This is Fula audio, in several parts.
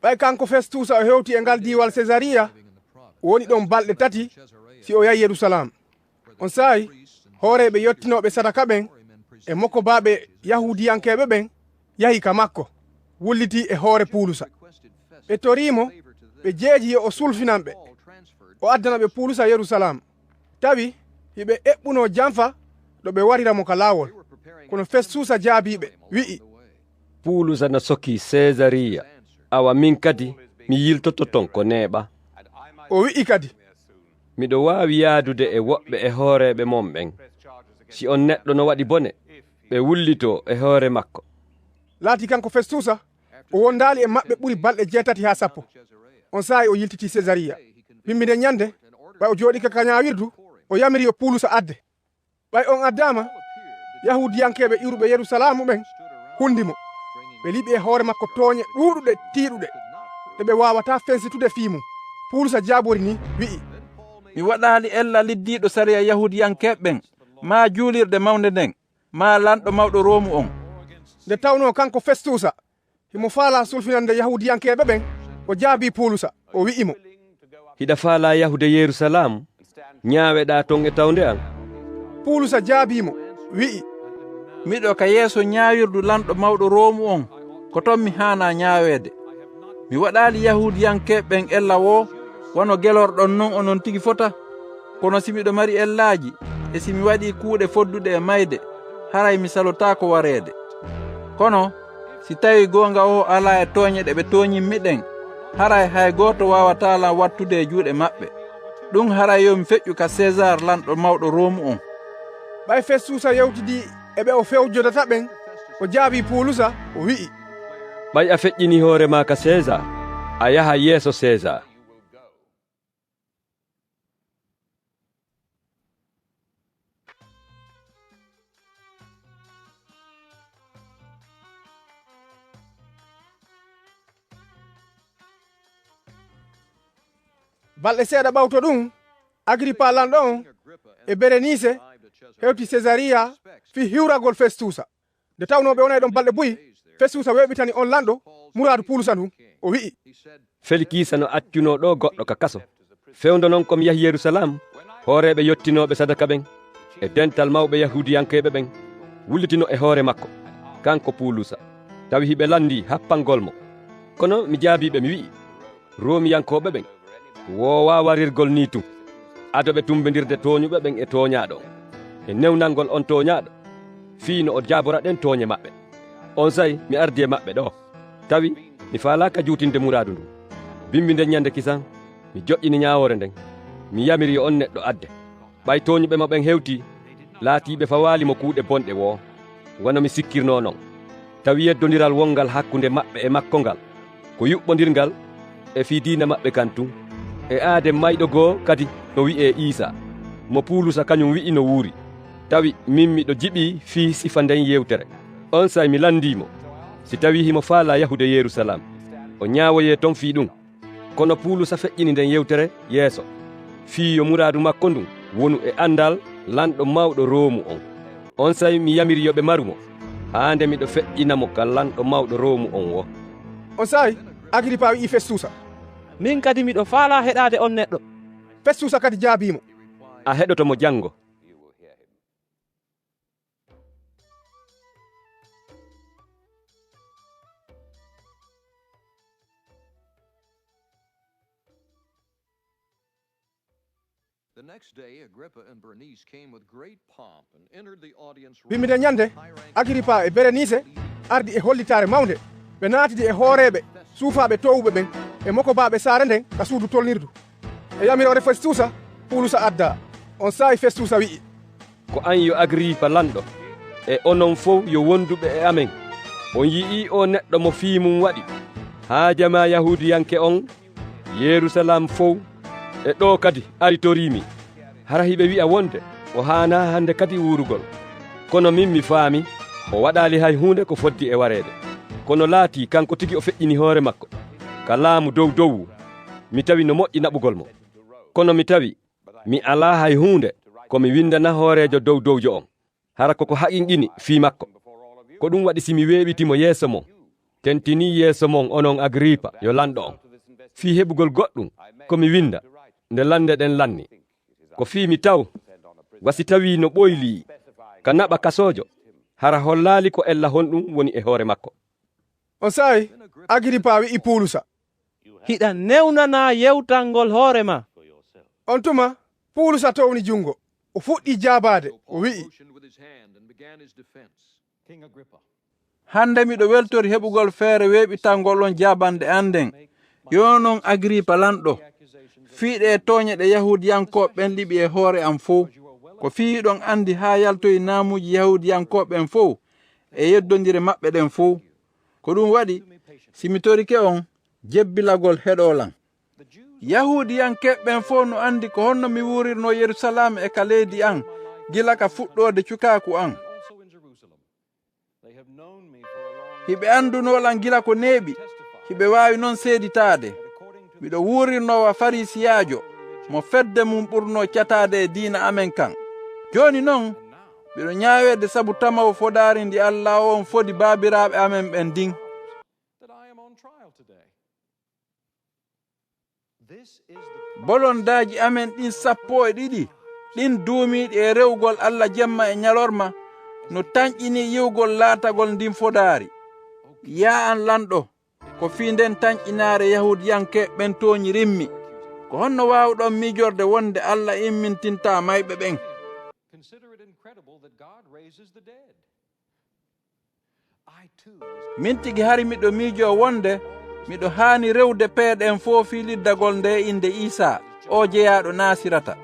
ɓay kanko Festusa o hewti e ngal diwal Césaria woni ɗon balɗe tati si o yahi Yerusalam. On saayi hooreɓe yettinoɓe sadaka ɓen e mokko baɓe yahudiyankeɓe ɓen yahi ka makko wulliti e hoore Pulusa. ɓe torimo ɓe jeeji yo o sulfinanɓe o addana ɓe Pulusa Yerusalam. Tawi hiɓe eɓɓuno janfa ɗo ɓe wariramo ka laawol. Kono Festusa jaabiɓe wi'i, Pulusa na soki Césaria, awa min kadi mi yiltoto ton ko neeɓa. O wi'i kadi, miɗo waawi yaadude e woɓɓe e hooreɓe mon ɓen. Si on neɗɗo no waɗi bone, ɓe wullito e hoore makko. Laati kanko Festusa o wondaali e maɓɓe ɓuri balɗe 6 haa 10. On saayi o yiltiti Césaria. Himminde ñande ɓay o jooɗi ka ñaawirdu o yamiri yo Pulusa adde. ɓay on addama yahudiyankeɓe iruɓe Yerusalama ɓen hundimo. ɓe liɓi e hoore makko tooñe ɗuuɗuɗe tiiɗuɗe ɗe ɓe wawata fensitude fiimum. Pulusa jaabori ni wi'i, mi waɗali ella liddiɗo sariya yahudiyankeɓe ɓen ma juulirde mawde nden ma lanɗo mawɗo Roomu on. Nde tawno kanko Festusa himo faala sulfinande yahudiyankeɓe ɓen o jaabi Pulusa o wi'imo, hiɗa faala yahude Yerusalam ñaaweɗa ton e tawde an? Pulusa jaabimo wi'i, miɗo ka yeeso ñaawirdu lanɗo mawɗo Roomu on ko ton mi haana ñaaweede. mi waɗali yahudiyankeɓe ɓen ella wo wono gelorɗon non onon tigi fota. Kono si miɗo mari ellaji e si mi waɗi kuuɗe foddude e mayde haray mi salotako wareede. Kono si tawi gonga o ala e tooñe ɗe ɓe tooñimmiɗen, haray hay goto wawata lan wattude e juuɗe maɓɓe. ɗum haray yo mi feƴƴu ka César lanɗo mawɗo Roomu on. ɓay Festusa yewtidi e ɓe o fewjodata ɓen o jaabi Pulusa o wi'i, ɓay a feƴƴini hoore ma ka César, a yaha yeeso César. balɗe seeɗa ɓawto ɗum Agrippa lanɗo on e Berenice hewti Césaria fi hiwragol Festusa. Nde tawnoɓe wonay ɗon balɗe buyi, Festusa weɓitani on lanɗo muradu Pulusa ndun o wi'i, Felikisa no accuno ɗo goɗɗo ka kaso. Fewndo noon komi yahi Yerusalam, hooreɓe yettinoɓe sadaka ɓen e dental mawɓe yahudiyankeɓe ɓen wullitino e hoore makko kanko Pulusa, tawi hiɓe landi happangol mo. Kono mi jaabiɓe mi wi'i, Romiyankoɓe ɓen wowa warirgol ni tun, adoɓe tumbedirde tooñuɓe ɓen e tooñaɗo e newnalngol on tooñaɗo fii no o jaabora ɗen tooñe maɓɓe. On sayi mi ardi e maɓɓe ɗo, tawi mi faalaka juutinde muradu ndu. Bimbi nden ñande kisan mi joƴƴini ñaawore nden, mi yamiri yo on neɗɗo adde. ɓay tooñuɓe mo ɓen hewti laatiɓe fawaalimo kuuɗe bonɗe wo, wono mi sikkirno non. Tawi yeddodiral wongal hakkunde maɓɓe e makko ngal ko yuɓɓodirngal e fii diina maɓɓe kan tun, e aade mayɗo goo kadi no wi'e Isa mo Pulusa kañum wi'i no wuuri. Tawi min miɗo jiɓi fii sifa nden yewtere. On say mi landimo, si tawi himo faala yahude Yerusalam o ñaawoye ton fii ɗum. Kono Pulusa feƴƴini nden yewtere yeeso fii yo muradu makko ndun wonu e andal lanɗo mawɗo Roomu on. On say mi yamiri yoɓe marumo haande miɗo feƴƴinamo ka lanɗo mawɗo Roomu on wo. On saayi Agrippa wi'i Festusa, min kadi miɗo faala heɗade on neɗɗo. Festusa kadi jaabimo, a heɗotomo janngo. wimmide ñande Agrippa e Berenice ardi e hollitare mawde. ɓe naatidi e hooreɓe suufaɓe towuɓe ɓen e moko baɓe saare nden ka suudu tolnirdu. e yamirore Festusa Pulusa adda. On saayi Festusa wi'i, ko an yo Agrippa lanɗo e onon fof yo wonduɓe e amen, on yi'i o neɗɗo mo fiimum waɗi haajama yahudiyanke on Yerusalam fof e ɗo kadi aritorimi. hara hiɓe wi'a wonde o haana hande kadi wuurugol. Kono min mi faami o waɗali hay hunde ko foddi e wareede. Kono laati kanko tigi o feƴƴini hoore makko ka laamu dow dow. Mi tawi no moƴƴi naɓugol mo, kono mi tawi mi alaa hay hunde komi windana hoorejo dow dowjo on, hara koko haƙinƙini fii makko. Ko ɗum waɗi simi weeɓitimo yeeso mon tentini yeeso mon onon Agripa yo lanɗo on fii heɓugol goɗɗum komi winda nde lande ɗen lanni ko fii mi taw wasi tawi no ɓoyli ka naɓa kasojo hara hollaali ko ella honɗum woni e hoore makko. On saayi Agripa wi'i Pulusa, hiɗa newnana yewtal ngol hoore ma. on tuma Pulusa towni jungo o fuɗɗi jaabaade o wi'i, hande miɗo weltori heɓugol feere weeɓitangol on jaabande anden yo non Agripa lanɗo fiiɗe tooñe ɗe yahudiyankoɓe ɓen liɓi e hoore am fof ko fiiɗon andi haa yaltoyi naamuji yahudiyankoɓe ɓen fof e yeddondire maɓɓe ɗen fof. Ko ɗum waɗi simi torike on jebbilagol heɗolan. Yahudiyankeɓe ɓen fof no andi ko honno mi wurirno Yerusalem e ka leydi an gila ka fuɗɗode cukaaku an. Hiɓe andunolan gila ko neeɓi, hiɓe waawi noon seeditaade. Miɗo wuurirnowa farisiyajo mo fedde mum ɓurno cataade e diina amen kan. Joni noon miɗo ñaawede sabu tamaw fodaari ndi Allah on fodi baabiraaɓe amen ɓen din. Bolondaaji amen ɗin 12 ɗin duumiiɗi e rewgol Allah jemma e ñalorma no tañƴini yiwgol laatagol ndin fodaari. Yaa an lanɗo, ko fii nden tañƴinaare yahudiyanke ɓen tooñi rimmi, ko honno waawɗon miijorde wonde Allah immintinta mayɓe ɓen. Min tigi hari miɗo miijo wonde miɗo haani rewde peeɗen fof fii liddagol nde inde Isa o jeyaaɗo Nasirata.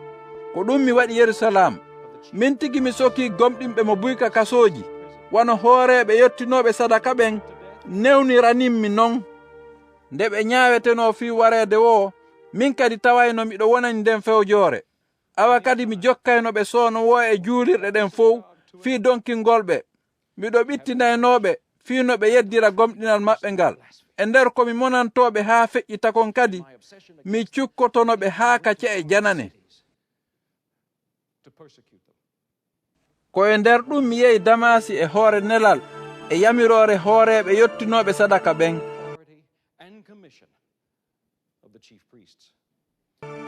Ko ɗum mi waɗi Yerusalem. Min tigi mi sokii gomɗinɓe mo buyka kasooji wano hooreeɓe yettinooɓe sadaka ɓen newniraninmi non. Nde ɓe ñaaweteno fii wareede wo, min kadi tawayno miɗo wonani nden fewjoore. Awa kadi mi jokkayno ɓe soono wo e juulirɗe ɗen fof fii donkingolɓe. Miɗo ɓittinaynoɓe fii no ɓe yeddira gomɗinal maɓɓe ngal. E nder komi monantoɓe haa feƴƴita kon kadi mi cukkotonoɓe haa kacce e janane. Ko e nder ɗum mi yehi Damasi e hoore nelal e yamirore hooreɓe yettinoɓe sadaka ɓen.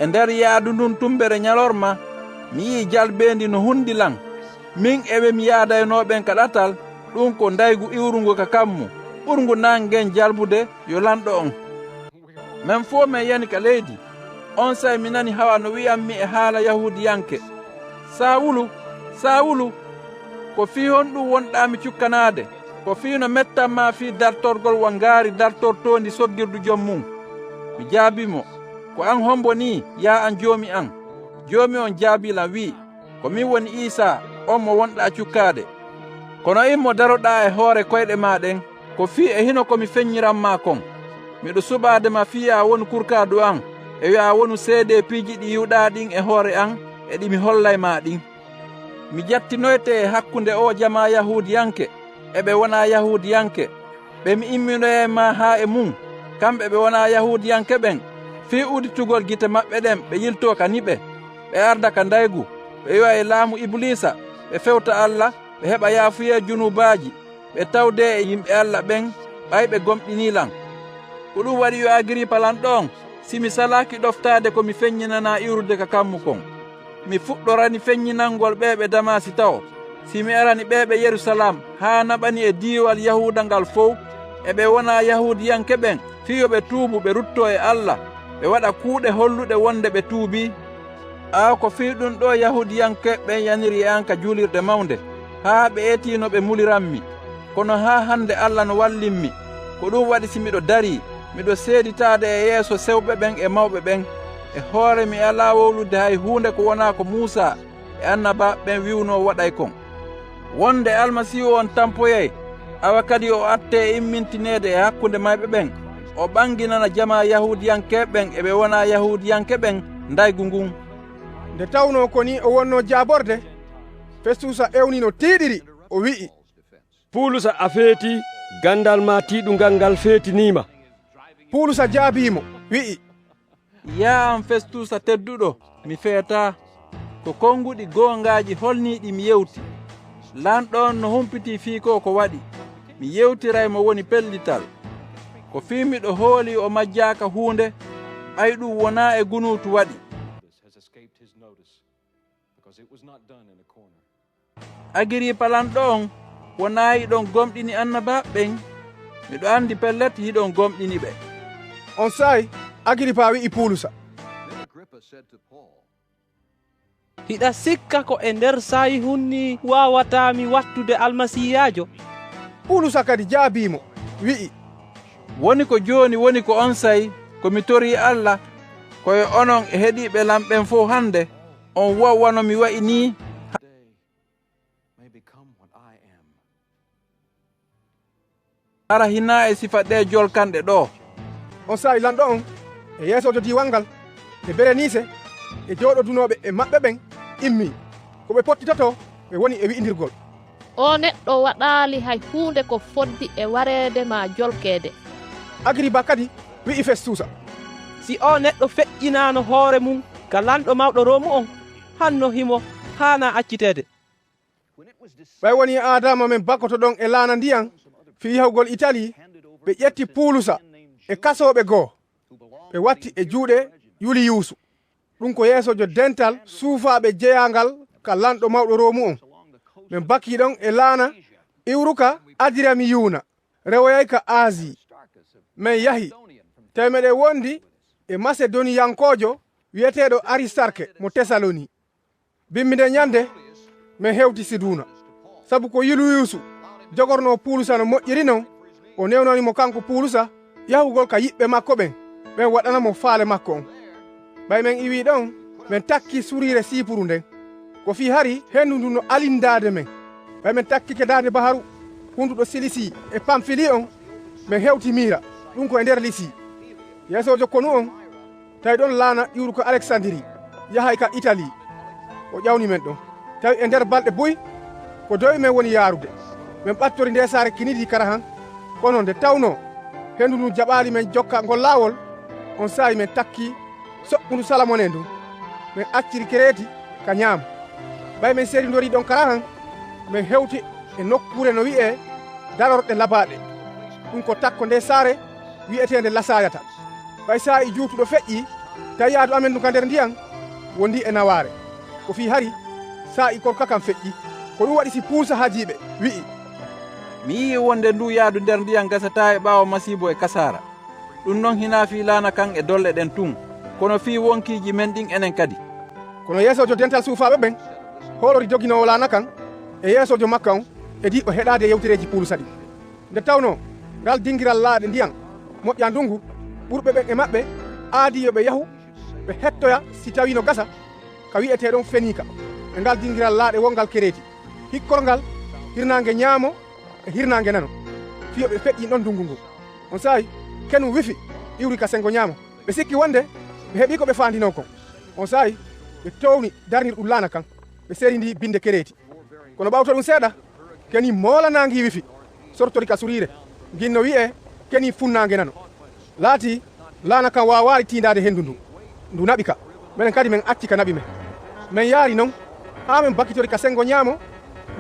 E nder yaadu ndun tumbere ñalorma mi yii jalbendi no hundilan. Min eɓe mi yaadaynoɓen ka ɗatal ɗum ko ndaygu iwrungu ka kammu ɓurngu nangen jalbude yo lanɗo on. Men fo men yani ka leydi. On say mi nani hawa no wi'ammi e haala yahudiyanke, Sawulu, Sawulu, ko fii honɗum wonɗami cukkanaade, ko fii no mettanma fii dartorgol wangaari dartortondi soggirdu jom mum. Mi jaabimo, ko an hombo ni ya an joomi an. Joomi on jaabilam wi'i, ko min woni Isa on mo wonɗa cukkaade. Kono immo daroɗa e hoore koyɗe maɗen, ko fii e hino komi feññiranma kon. Miɗo suɓaadema fii a wonu kurkaadu an, e wi'a wonu seede piiji ɗi yiwɗa ɗin e hoore an e ɗi mi hollayma ɗin. Mi jattinoyte e hakkunde o jama yahudiyanke e ɓe wona yahudiyanke. Ɓe mi imminoye ma haa e mum, kamɓe ɓe wona yahudiyanke ɓen, fii uditugol gite maɓɓe ɗen ɓe yilto ka niɓe, ɓe arda ka ndaygu, ɓe wi'a e laamu Iblisa, ɓe fewta Allah, ɓe heɓa yaafuye junubaaji, ɓe tawde e yimɓe Allah ɓen ɓayɓe gomɗinilan. Ko ɗum waɗi yo Agripa lanɗon, simi salaki ɗoftaade ko mi feññinana iwrude ka kammu kon. Mi fuɗɗorani feññinangol ɓeɓe Damasi taw, simi arani ɓeɓe Yerusalem haa naɓani e diiwal Yahuda ngal fof, e ɓe wona yahudiyanke ɓen fiyo ɓe tuubu ɓe rutto e Allah, ɓe waɗa kuuɗe holluɗe wonde ɓe tuubi. Aa ko fii ɗum ɗo yahudiyanke ɓen yaniri e an ka juulirde mawnde, haa ɓe etino ɓe muliranmi. Kono haa hande Allah no wallinmi, ko ɗum waɗi si miɗo darii, miɗo seeditaade e yeeso sewɓe ɓen e mawɓe ɓen, e hoore mi alaa wowlude hay huunde ko wonaa ko Muusa e annaba ɓen wiwno waɗay kon. Wonde Almasihu on tampoyay, awa kadi o atte immintineede e hakkunde mayɓe ɓen, o ɓanginana jama yahudiyanke ɓen e ɓe wona yahudiyanke ɓen ndaygu ngun. Nde tawno ko ni o wonno jaaborde, Festusa ewni no tiiɗiri, o wi'i, Pulusa a feeti, gandal ma tiiɗungal ngal feetinima. Pulusa jaabimo wi'i, Ya am Festusa tedduɗo, mi feeta, ko konguɗi goongaji holniɗi mi yewti. Lanɗon no humpiti fii ko waɗi, mi yewtiray mo woni pellital. ko fii miɗo hooli o majjaka huunde ɓay ɗum wona e gunutu waɗi. Agiripa lanɗo on wona yiɗon gomɗini annabaɓe ɓen, miɗo andi pellet yiɗon gomɗini ɓe. On saayi Agiripa wi'i Pulusa, hiɗa sikka ko e nder sayihun ni wawatami wattude almasiyajo? Pulusa kadi jaabimo wi'i, woni ko joni woni ko on sayi komi tori Allah koye onon e heeɗiɓe lamɓen fof hande on wowwano mi wa'i ni. Hara hina e sifa ɗe jolkanɗe ɗo. On saayi lanɗo on e yeesojo diwal ngal e Berenice e jooɗodunoɓe e maɓɓe ɓen immi ko ɓe pottitoto ɓe woni e wi'indirgol. O neɗɗo waɗali hay hunde ko foddi e wareede ma jolkede. Agriba kadi wi'i Festusa, si o neɗɗo feƴƴinano hoore mum ka lanɗo mawɗo Romu on, hanno himo hana accitede. ɓay woni Adama men bakkoto ɗon e laana ndiyan fi yahugol Itali, ɓe ƴetti Pulusa e kasoɓe goo ɓe watti e juuɗe Yuliyusu, ɗum ko yeesojo dental suufaɓe jeyangal ka lanɗo mawɗo Romu on. min bakki ɗon e laana iwruka Adiramiyuna rewoyay ka Asie. min yahi tawi meɗen wondi e Macedoniyankojo wiyeteɗo Aristarke mo Tesaloni. bimmide ñande min hewti Siduna, sabu ko Yuliyusu jogorno Pulusa no moƴƴiri non, o newnanimo kanko Pulusa yahugol ka yiɓɓe makko ɓen waɗanamo faale makko on. ɓay men iwi ɗon min takki surire Sipuru nden, ko fi hari hendu ndu no alindade men. ɓay min takkike dade Baharu hunduɗo Silisi e Pamfili on, min hewti Mira, ɗum ko e nder Lisi. yeesojo konu on tawi ɗon laana iwru ko Alexandrie yahay ka Italie, o ƴawni men ɗon. tawi e nder balɗe boyi ko dowi men woni yaarude. min ɓattori nde saare kinidi kara han, kono nde tawno hendu ndu jaɓali men jokka ngol laawol, on saayi min takki soɓɓundu Salamone ndu min acciri Kereti ka ñaama. ɓay min serindori ɗon kara han, min hewti e nokkure no wi'e darorɗe labaɗe, ɗum ko takko nde saare wi'etende Lasayata. ɓay sa i juutuɗo feƴƴi tawi yaadu amen ndu ka nder ndiyan wondi e nawaare, ko fi hari sa i korka kam feƴƴi. ko ɗum waɗi si Pulusa haajiɓe wi'i, mi yii wonde ndu yaadu nder ndiyan gasata e ɓaawo masibo e kasara. ɗum noon hina fi laana kan e dolle ɗen tun, kono fi wonkiji men ɗin enen kadi. kono yeesojo dental suufaɓe ɓen hoolori joginowo laana kan e yeesojo makka on e diɓɓo heɗade yewtereji Pulusa ɗi. nde tawno ngal dingiral laaɗe ndiyan moƴƴa ndungu, ɓurɓe ɓen e maɓɓe aadi yoɓe yahu ɓe hettoya si tawi no gasa ka wi'eteɗon Fenika e ngal dingiral laaɗe wongal Kereti. hikkol ngal hirnange ñaamo e hirnange nano fiyo ɓe feƴƴi ɗon ndungu ngu. on saayi kenu wifi iwri ka sengo ñaamo, ɓe sikki wonde ɓe heeɓi ko ɓe fandino kon. on saayi ɓe towni darnir ɗum laana kan, ɓe serindi binde Kereti. kono ɓawto ɗum seeɗa keni moolanangi wifi sortori ka surire ginno wi'e keni funnange nano. laati laana kan wawari tindade hendu ndu naɓi ka. minen kadi min acci ka naɓi men. min yaari noon ha min bakkitori ka sengo ñaamo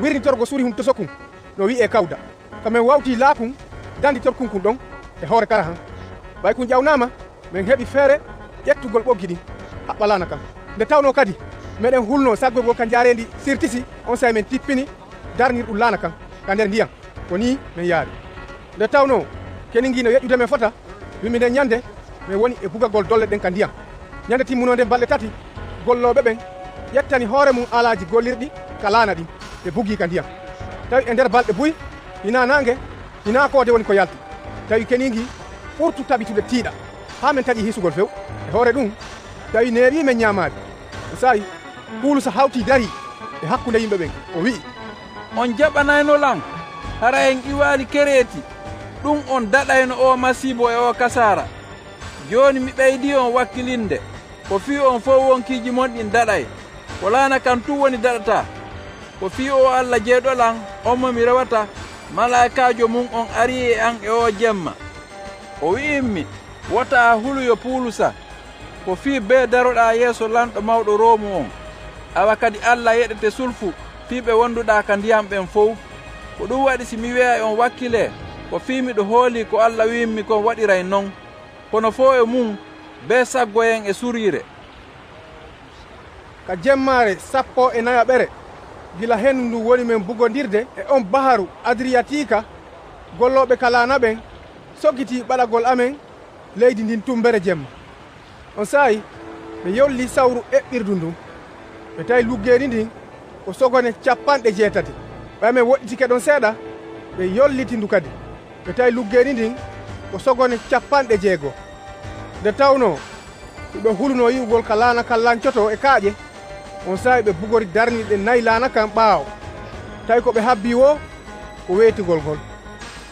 wirnitorgo suri hum tosokun no wi'e Kawda. kamin wawti laakun dandi torkunkun ɗon e hoore kara han. ɓay kun ƴawnama min heeɓi feere ƴettugol ɓoggi ɗin haɓɓa laana kan. nde tawno kadi meɗen hulno saggogol ka jaarendi sirtisi, on sayi min tippini darnir ɗum laana kan ka nder ndiyan. ko ni min yaari. nde tawno keni ngi no yeƴƴude men fota, wimmi nden ñande min woni e bugagol dolle ɗen ka ndiyan. ñande timmunode balɗe tati golloɓe ɓen ƴettani hoore mum alaji gollirɗi ka laana ɗin ɓe buggi ka ndiyan. tawi e nder balɗe buy hina nangue hina koode woni ko yalti. tawi keningi ɓurtu taɓitude tiiɗa ha min taƴi hisugol few e hoore ɗum. tawi neewi men ñamade sayi Pulusa hawti dari e hakkude yimɓe ɓen o wi'i, on jaɓanayno lan hara en iwali Kereti, ɗum on daɗayno o masibo e o kasara. joni mi ɓeydi on wakkilinde ko fi on fof wonkiji mon ɗin daɗay, ko laana kan tu woni daɗata. ko fi o Allah jeeɗolan onmo mi rewata, malaikajo mum on ari e an e o jemma. o wi'immi wota huluyo Pulusa, ko fi be daroɗa yeeso lanɗo mawɗo Romu on. awa kadi Allah yeɗete sulfu fiɓe wonduɗa ka ndiyam ɓen fof. ko ɗum waɗi si mi wiya on wakkile ko fiimiɗo hooli ko Allah wimmi kon waɗiray non, kono fo e mum be saggoyen e suriire. Ka jemmare 14 gila hendu ndu woni men bugodirde e on baharu Adriatika, golloɓe kalana ɓen soggiti ɓaɗagol amen leydi ndin tumbere jemma. On saayi ɓe yolli sawru eɓɓirdu ndun, ɓe tawi luggeri ndin ko sogone 80. ɓaymen woɗɗitike ɗon seeɗa ɓe yolliti ndu kadi ɓe tawi luggeri ndin ko sogone 60. nde tawno ɓe huluno yi'ugol ka laana kallancoto e kaaƴe. On saayi ɓe bugori darniɗe nayi laana kan ɓaawo, tawi ko ɓe habbi wo ko weetigol ngol.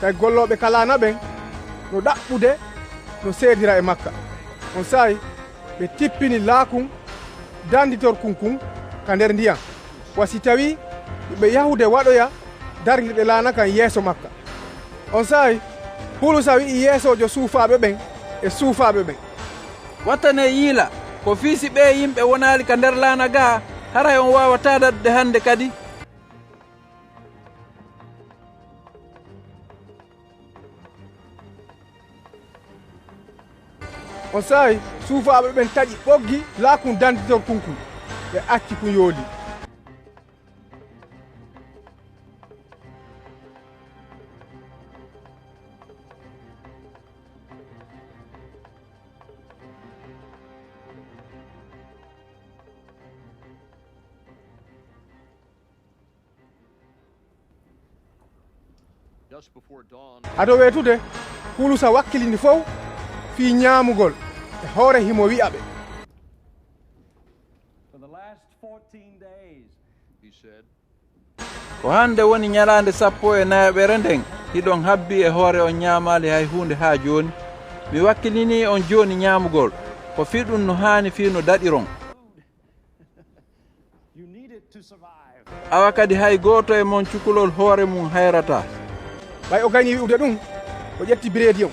tawi golloɓe kalana ɓen no ɗaɓɓude no seedira e makka. On saayi ɓe tippini laakun danditor kunkun ka nder ndiyam, wasi tawi ɓe yahude waɗoya darniɗe laana kan yeeso makka. On saayi Pulusa wi'i yeesojo suufaɓe ɓen e suufaɓe ɓen, wattane yiila ko fiisi ɓe yimɓe wonaali ka nder laana ga, haray on wawata daɗude hande kadi. on saayi suufaɓe ɓen taƴi ɓoggi laakun danditor kunkun ɓe acci kun yooli. ado wetude Pulusa wakkilindi fof fi ñaamugol e hoore himo wi'a ɓe. ko hande woni ñalande 14 nden hiɗon habbi e hoore on ñaamali hay hunde ha joni. mi wakkilini on joni ñaamugol ko fiɗum no haani fi no daɗiron. awa kadi hay goto e mon cukalol hoore mum hayrata. ɓay o gayni wi'ude ɗum o ƴetti bireedi on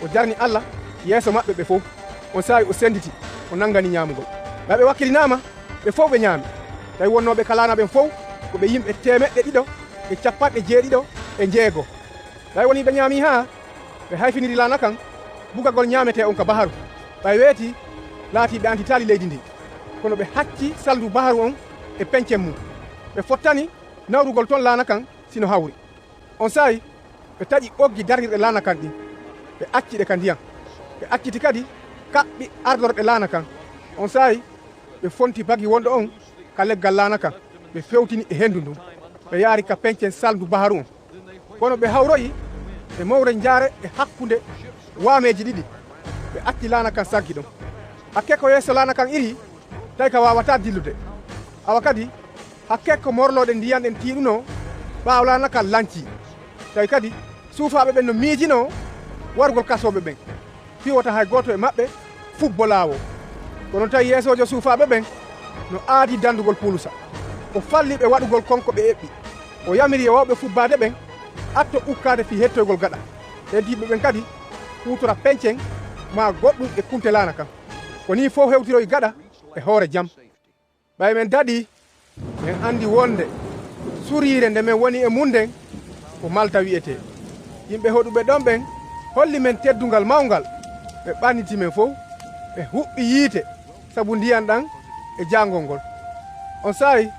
o darni Allah yeeso maɓɓe ɓe fof. on saawi o senditi o nangani ñaamugol. ɓay ɓe wakkilinama ɓe fof ɓe ñaami. tawi wonnoɓe kalana ɓen fof ko ɓe yimɓe 296. ɓay woni ɓe ñaami ha ɓe hayfiniri laana kan bugagol ñaamete on ka baharu. ɓay weeti laati ɓe antitali leydi ndi, kono ɓe hacci saldu baharu on e pencen mum. ɓe fottani nawrugol toon laana kan sino hawri. on saayi ɓe taƴi ɓoggi darnirɗe laana kan ɗin ɓe acciɗe ka ndiyam, ɓe acciti kadi kaɓɓi ardorɗe laana kan. on saayi ɓe fonti bagi wonɗo on ka leggal laana kan, ɓe fewtini e hendu ndun, ɓe yaari ka pencen saldu baharu on. kono ɓe hawroyi e mawre jaare e hakkunde waameji ɗiɗi, ɓe acci laana kan saggi ɗon. hakke ko yeeso laana kan iri tawi ka wawata dillude. awa kadi hakke ko morloɗe ndiyan ɗen tiiɗuno ɓaawo laana kan lanci. tawi kadi suufaɓe ɓen no miijino wargol kasoɓe ɓen, fiwata hay goto e maɓɓe fubbo laawo. kono tawi yeesojo suufaɓe ɓen no aadi dandugol Pulusa, o falli ɓe waɗugol konko ɓe eɓɓi. o yamiri e wawɓe fubbade ɓen atto ukkade fi hettoygol gaɗa. heddiɓe ɓen kadi hutora pencen ma goɗɗum e kumte laana kan. ko ni fof hewtiroy gaɗa e hoore jam. ɓay men daɗi men andi wonde suriire nde men woni e munden ko Malta wiyete. yimɓe hoɗuɓe ɗon ɓen holli men teddungal mawgal, ɓe ɓanniti men fof ɓe huɓɓi yiite sabu ndiyan ɗan e jangol ngol. on saayi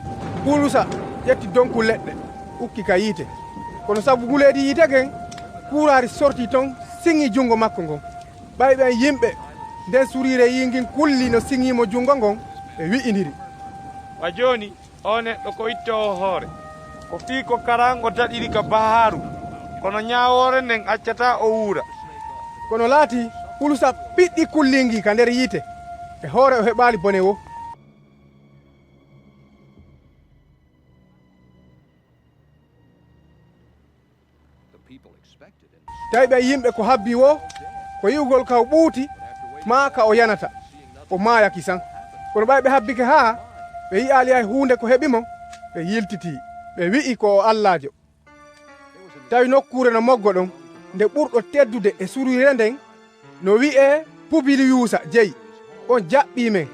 Pulusa ƴetti donku leɗɗe ukki ka yiite, kono sabu nguleedi yiite gen kuuraari sorti ton siŋi jungo makko ngon. ɓay ɓen yimɓe nden suriire yingin kulli no siŋimo jungo ngon ɓe wi'indiri. wa joni o neɗɗo ko ittowo hoore ko fii ko karango taɗiri ka baharu, kono ñaawore nden accata o wuura. kono laati Pulusa piɗɗi kullingi ka nder yiite e hoore o heɓaali bone wo. tawi ɓe yimɓe ko habbi wo ko yi'ugol ka o ɓuuti ma ka o yanata o maayaki san. kono ɓay ɓe habbike haa ɓe yi'aali hay huunde ko heɓimo ɓe yiltiti, ɓe wi'i ko o allajo. tawi nokkure no moggo ɗon nde ɓurɗo teddude e surire nden no wi'e Pubiliyusa jeyi, on jaɓɓi men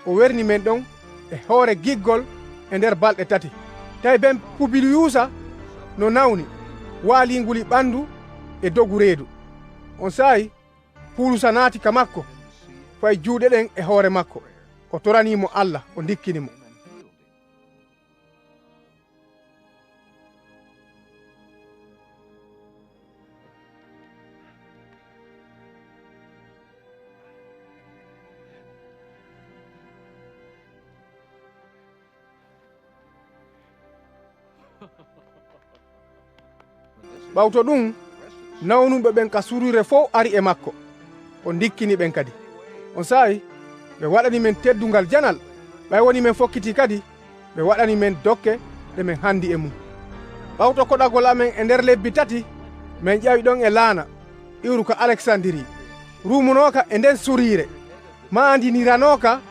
o werni men ɗon e hoore giggol e nder balɗe 3. tawi ben Pubiliyusa no nawni waalinguli ɓandu e dogu reedu. On saayi Pulusa naati ka makko fay juuɗe ɗen e hoore makko, o toranimo Allah, o dikkinimo. ɓawto ɗum nawnuɓe ɓen ka surure fof ari e makko, o dikkini ɓen kadi. On saayi ɓe waɗani men teddungal janal, ɓay woni men fokkiti kadi ɓe waɗani men dokke ɗe men handi e mum. ɓawto koɗagol amen e nder lebbi 3 min ƴawi ɗon e laana iwru ka Alexandrie, rumunoka e nden surire, maandiniranoka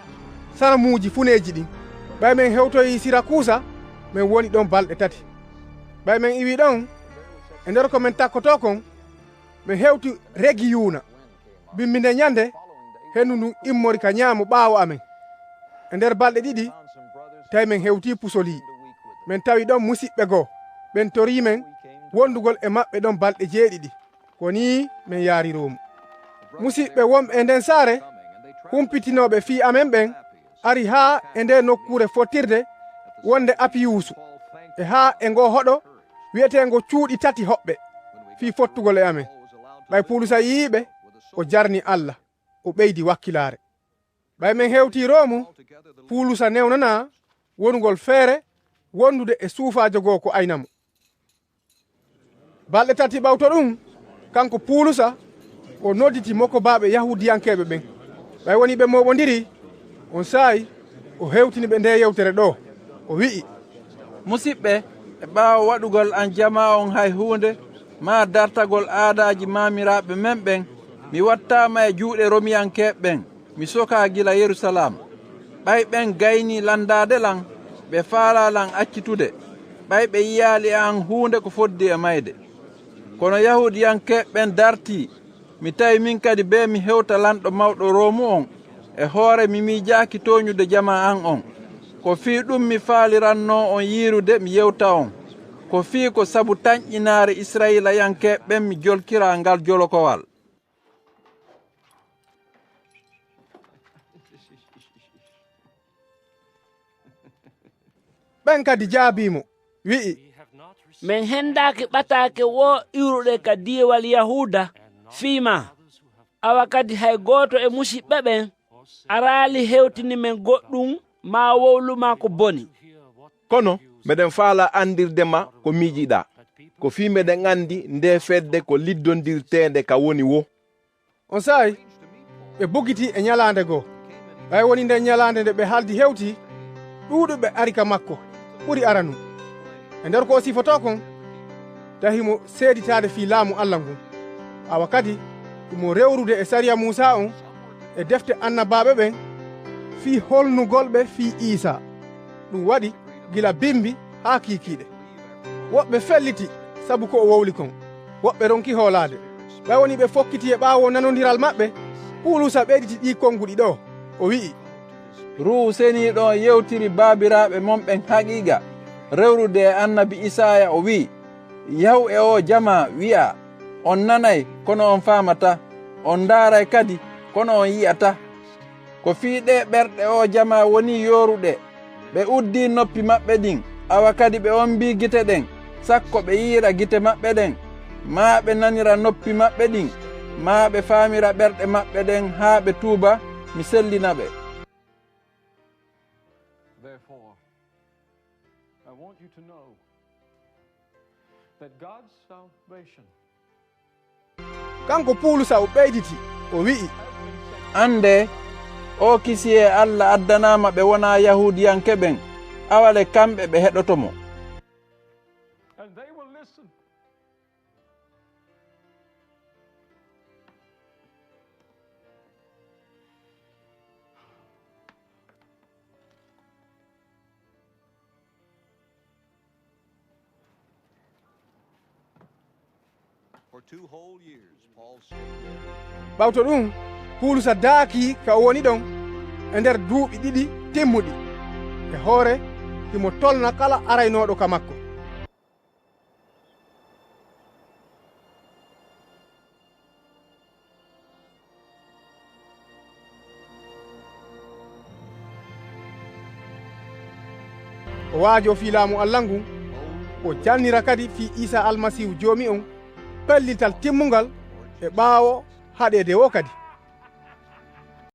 sanamuji funeji ɗin. ɓay min hewtoyi Sirakusa, min woni ɗon balɗe 3. ɓay min iwi ɗon e nder ko min takkoto kon, min hewti Regiyuna, bimminde ñande hendu ndu immori ka ñaamu ɓaawo amen. E nder balɗe 2 tawi min hewti Pusoli, min tawi ɗon musidɓe goo, ɓen tori men wondugol e maɓɓe ɗon balɗe 7. ko ni min yaari Rom. musidɓe wonɓe e nden saare humpitinoɓe fii amen ɓen ari haa e nde nokkure fottirde wonde Apiyusu, e haa e ngo hoɗo wi'etengo cuuɗi 3 hoɓɓe fii fottugol e amen. ɓay Pulusa yiiɓe, o jarni Allah, o ɓeydi wakkilaare. ɓay min hewti Romu, Pulusa newnana wonugol feere wondude e suufaajo goo ko aynamo. balɗe 3 ɓawto ɗum, kanko Pulusa o nodditi moko baaɓe Yahudiyankeɓe ɓen. ɓay woni ɓe moɓodiri. On saayi o hewtini ɓe nde yewtere ɗo, o wi'i, musidɓe, e ɓaawo waɗugol an jama on hay hunde ma dartagol aadaji mamiraɓe men ɓen, mi wattama e juuɗe Romiyankeɓe ɓen, mi soka gila Yerusalam. ɓay ɓen gayni landade lan, ɓe faala lan accitude, ɓay ɓe yiyali an hunde ko foddi e mayde. kono Yahudiyankeɓe ɓen darti, mi tawi min kadi be mi hewta lanɗo mawɗo Romu on, e hoore mi miijaki toñude jama an on. ko fii ɗum mi faaliranno on yiirude mi yewta on, ko fii ko sabu tañƴinaare Israilayankeɓe ɓen mi jolkira ngal jolokowal. ɓen kadi jaabimo, wi'i, min hendaki ɓatake wo iwruɗe ka diwal Yahuda fiima, awa kadi hay goto e musidɓe ɓen araali hewtini men goɗɗum ma wowluma ko boni. kono meɗen faala andirdema ko miijiɗa, ko fii meɗen andi nde fedde ko liddondirtende ka woni wo. On saayi ɓe bugiti e ñalande goo, ɓay woni nde ñalande nde ɓe haaldi hewti, ɗuuɗuɓe ari ka makko ɓuri aranu. e nder ko sifoto kon tahimo seeditade fii laamu Allah ngun, awa kadi imo rewrude e sariya Musa on e defte annabaɓe ɓen fii holnugolɓe fii Isa. ɗum waɗi gila bimbi haa kiikiiɗe. woɓɓe felliti sabu ko o wowli kon, woɓɓe ronki hoolaade. ɓay woni ɓe fokkiti e ɓaawo nanodiral maɓɓe. Pulusa ɓeyditi ɗi konguɗi ɗo, o wi'i, Ruhu seniiɗo yewtiri baabiraaɓe mon ɓen haqiiqa rewrude e annabi Isaya, o wi'i, yahu e o jama wi'a, on nanay kono on faamata, on ndaaray kadi kono on yi'ata. ko fii ɗe ɓerɗe o jama woni yoruɗe, ɓe uddi noppi maɓɓe ɗin, awa kadi ɓe ombi gite ɗen, sakko ɓe yiira gite maɓɓe ɗen, ma ɓe nanira noppi maɓɓe ɗin, ma ɓe faamira ɓerɗe maɓɓe ɗen haa ɓe tuuba, mi sellina ɓe. kanko Pulusa o ɓeyditi, o wi'i, ande o kisi e Allah addanama ɓe wona Yahudiyankeɓen, awale kamɓe ɓe heɗotomo. ɓawto ɗum Pulusa daaki ka o woni ɗon e nder duuɓi 2 timmuɗi, e hoore imo tolna kala araynoɗo ka makko. o waajo fi laamu allah ngun o jalnira kadi fi isa almasihu joomi on pelliltal timmungal e ɓaawo haɗede o kadi